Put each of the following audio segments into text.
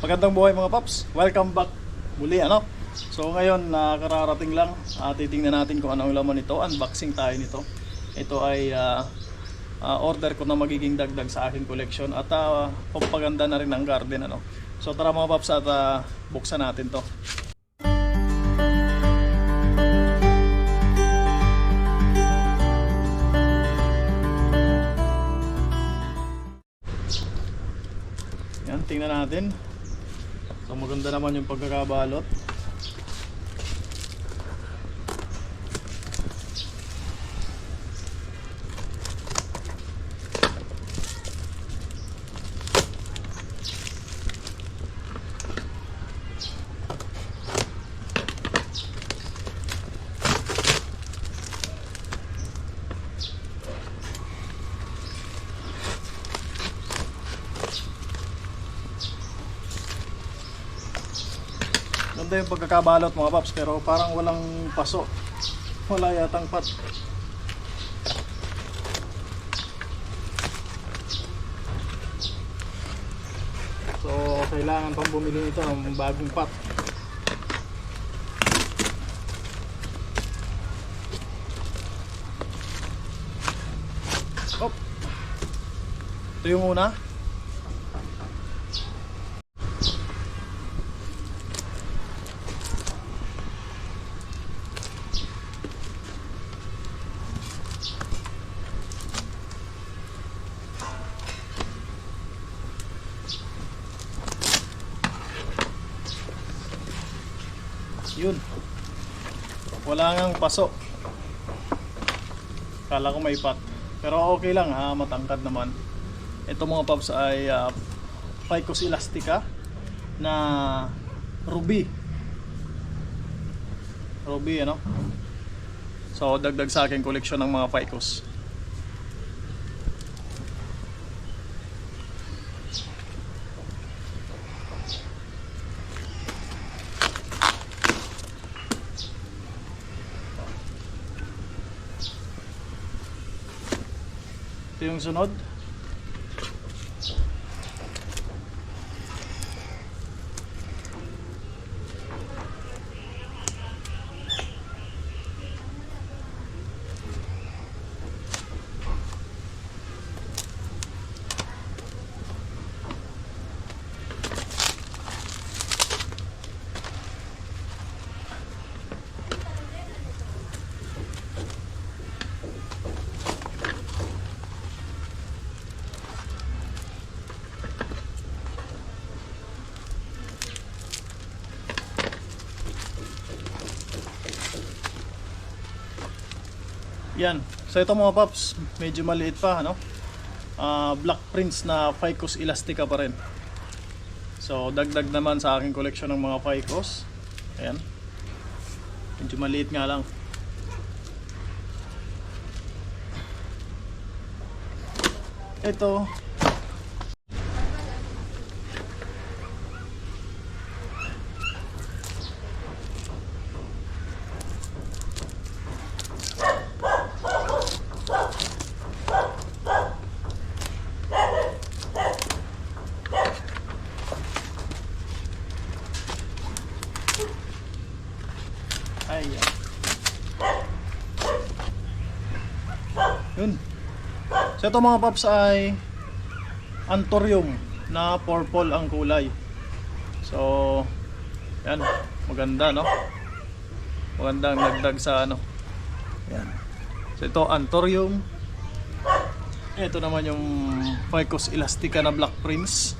Magandang buhay mga paps. Welcome back muli ano. So ngayon kararating lang. Titingnan natin kung ano ang laman nito. Unboxing tayo nito. Ito ay order ko na magiging dagdag sa aking collection at pampaganda na rin ng garden ano. So tara mga paps at buksan natin to. Yan, tingnan natin. So maganda naman yung pagkakabalot. Ganda yung pagkakabalot mga paps, pero parang walang paso. Wala yatang pat. So kailangan pang bumili nito ng bagong pat. Oh. Ito yung una. Yun, wala ngang paso. Kala ko may pat, pero okay lang ha, matangkad naman. Ito mga paps ay Ficus elastica na ruby ano. So dagdag sa aking koleksyon ng mga Ficus. Ito yung sunod. Yan. So ito mga paps, medyo maliit pa ano. Black Prince na Ficus elastica pa rin. So dagdag naman sa aking koleksyon ng mga Ficus. Ayan. Medyo maliit nga lang. Ito ayan. Yun. So ito mga paps ay Anthurium na purple ang kulay. So yan, maganda no. Magandang nagdag sa ano. Yan. So ito Anthurium. Ito naman yung Ficus elastica na Black Prince.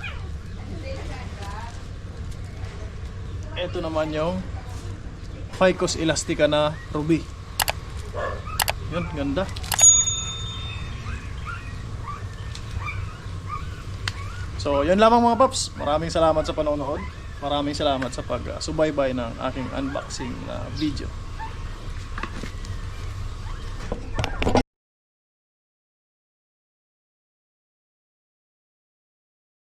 Ito naman yung Ficus elastica na ruby. Yun, ganda. So, yun lamang mga paps. Maraming salamat sa panonood. Maraming salamat sa pag-subaybay ng aking unboxing video.